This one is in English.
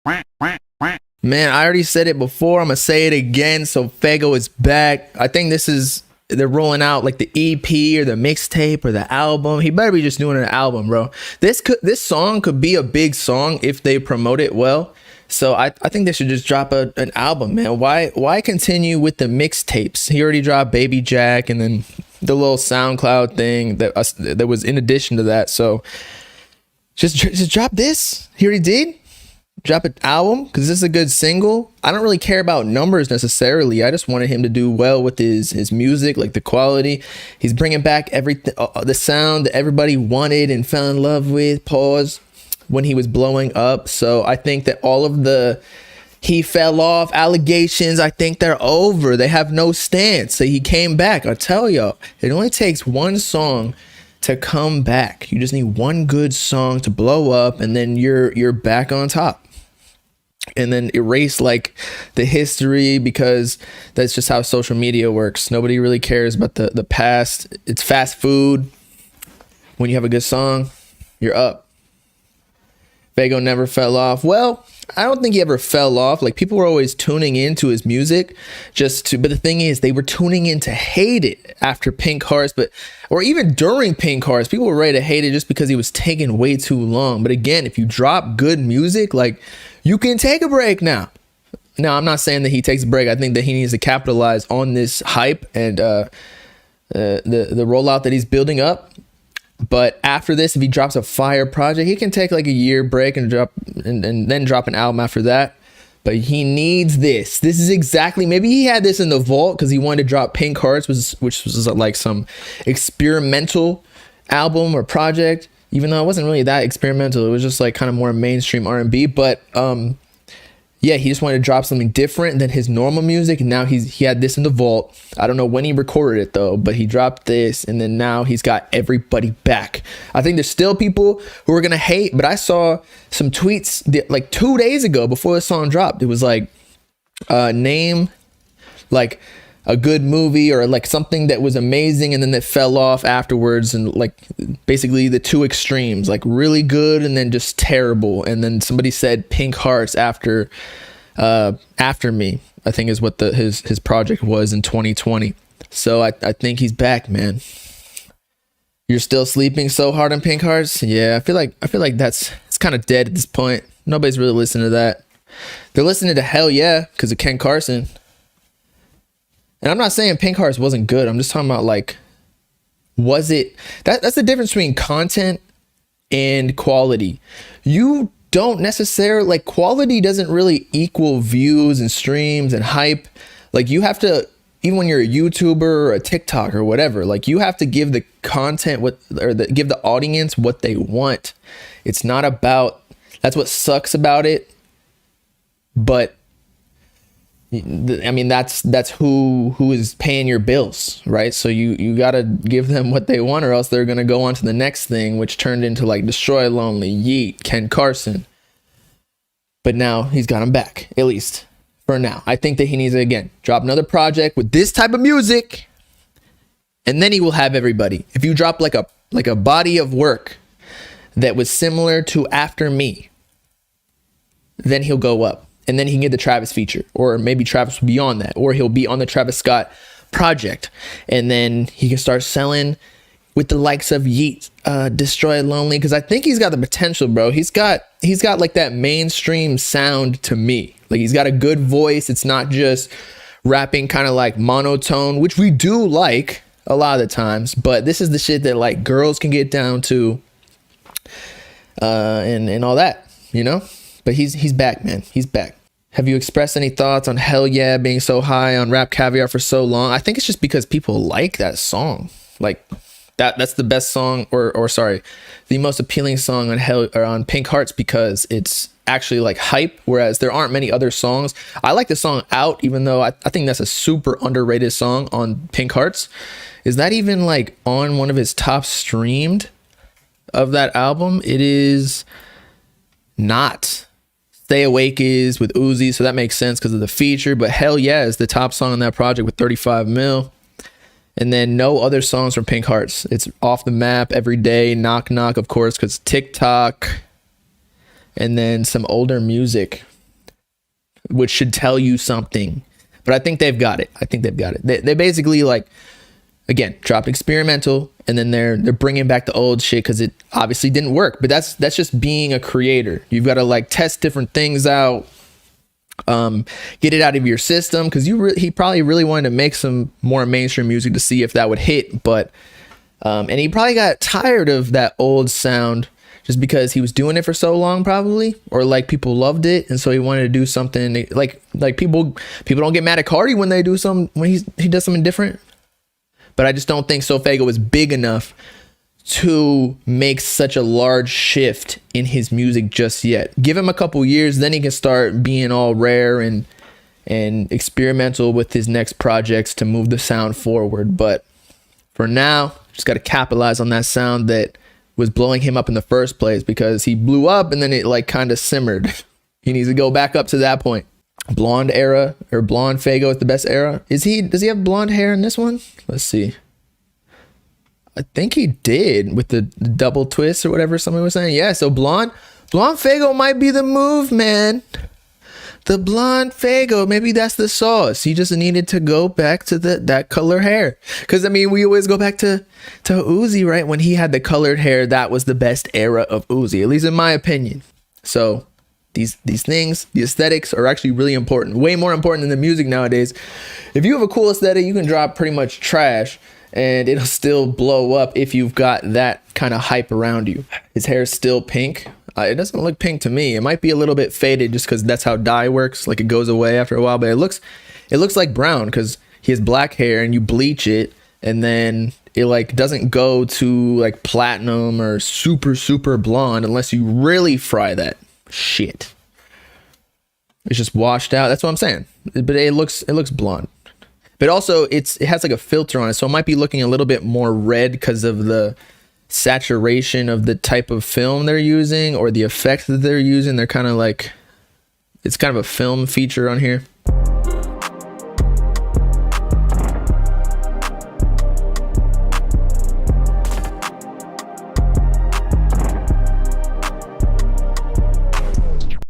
Man, I already said it before. I'm gonna say it again. SoFaygo is back. I think they're rolling out like the EP or the mixtape or the album. He better be just doing an album, bro. This song could be a big song if they promote it well. So I think they should just drop an album, man. Why continue with the mixtapes? He already dropped Baby Jack and then the little SoundCloud thing that was in addition to that. So just drop this. He already did. Drop an album because this is a good single. I don't really care about numbers necessarily. I just wanted him to do well with his music, like the quality. He's bringing back everything, the sound that everybody wanted and fell in love with. Pause. When he was blowing up. So I think that all of he fell off allegations, I think they're over. They have no stance. So he came back. I tell y'all, it only takes one song to come back. You just need one good song to blow up, and then you're back on top. And then erase like the history, because that's just how social media works. Nobody really cares about the past. It's fast food. When you have a good song, you're up. Faygo never fell off. Well, I don't think he ever fell off. Like, people were always tuning into his music but the thing is, they were tuning in to hate it after Pink Hearts, or even during Pink Hearts. People were ready to hate it just because he was taking way too long. But again, if you drop good music, like, you can take a break now. Now, I'm not saying that he takes a break. I think that he needs to capitalize on this hype and the rollout that he's building up. But after this, if he drops a fire project, he can take like a year break and then drop an album after that. But he needs this. This is exactly, maybe he had this in the vault because he wanted to drop Pink Hearts, which was like some experimental album or project, even though it wasn't really that experimental. It was just like kind of more mainstream R&B. But yeah, he just wanted to drop something different than his normal music. And now he had this in the vault. I don't know when he recorded it though, but he dropped this, and then now he's got everybody back. I think there's still people who are gonna hate, but I saw some tweets like 2 days ago before the song dropped. It was like name like a good movie or like something that was amazing and then that fell off afterwards, and like basically the two extremes, like really good and then just terrible. And then somebody said Pink Hearts after me, I think is what his project was in 2020. So I think he's back, man. You're still sleeping so hard on Pink Hearts? Yeah, I feel like it's kind of dead at this point. Nobody's really listening to that. They're listening to Hell Yeah because of Ken Carson. And I'm not saying Pink Hearts wasn't good. I'm just talking about, like, was it? That's the difference between content and quality. You don't necessarily, like, quality doesn't really equal views and streams and hype. Like, you have to, even when you're a YouTuber or a TikTok or whatever, like, you have to give the content give the audience what they want. It's not about, that's what sucks about it. But I mean, that's who is paying your bills, right? So you gotta give them what they want, or else they're gonna go on to the next thing, which turned into like Destroy Lonely, Yeet, Ken Carson. But now he's got him back, at least for now. I think that he needs to, again, drop another project with this type of music, and then he will have everybody. If you drop like a body of work that was similar to After Me, then he'll go up. And then he can get the Travis feature, or maybe Travis will be on that, or he'll be on the Travis Scott project. And then he can start selling with the likes of Yeet, Destroy Lonely, because I think he's got the potential, bro. He's got like that mainstream sound to me. Like, he's got a good voice. It's not just rapping kind of like monotone, which we do like a lot of the times, but this is the shit that like girls can get down to, and all that, you know? But he's back, man. He's back. Have you expressed any thoughts on Hell Yeah being so high on Rap Caviar for so long? I think it's just because people like that song. Like, that's the best song, or sorry, the most appealing song on Pink Hearts, because it's actually like hype, whereas there aren't many other songs. I like the song Out, even though I think that's a super underrated song on Pink Hearts. Is that even like on one of his top streamed of that album? It is not. Stay Awake is with Uzi, so that makes sense because of the feature. But Hell Yeah is the top song on that project with 35 mil. And then no other songs from Pink Hearts. It's Off the Map, Every Day, Knock Knock, of course, because TikTok. And then some older music. which should tell you something. But I think they've got it. I think they've got it. They basically, like, again, dropped experimental, and then they're bringing back the old shit because it obviously didn't work. But that's just being a creator. You've got to like test different things out, get it out of your system, because he probably really wanted to make some more mainstream music to see if that would hit. But and he probably got tired of that old sound just because he was doing it for so long, probably, or like people loved it, and so he wanted to do something like people don't get mad at Cardi when they do when he does something different. But I just don't think SoFaygo is big enough to make such a large shift in his music just yet. Give him a couple years, then he can start being all rare and experimental with his next projects to move the sound forward. But for now, just got to capitalize on that sound that was blowing him up in the first place, because he blew up and then it like kind of simmered. He needs to go back up to that point. Blonde era, or blonde Faygo is the best era. Does he have blonde hair in this one? Let's see. I think he did, with the double twist or whatever somebody was saying. Yeah, so blonde Faygo might be the move, man. The blonde Faygo, maybe that's the sauce. He just needed to go back to that color hair. Because, I mean, we always go back to Uzi, right? When he had the colored hair, that was the best era of Uzi, at least in my opinion. So these things, the aesthetics, are actually really important. Way more important than the music nowadays. If you have a cool aesthetic, you can drop pretty much trash and it'll still blow up if you've got that kind of hype around you. His hair is still pink. It doesn't look pink to me. It might be a little bit faded just because that's how dye works. Like, it goes away after a while, but it looks like brown because he has black hair and you bleach it and then it like doesn't go to like platinum or super blonde unless you really fry that shit. It's just washed out. That's what I'm saying. But it looks blonde. But also it has like a filter on it, so it might be looking a little bit more red because of the saturation of the type of film they're using or the effects that they're using. They're kind of like, it's kind of a film feature on here.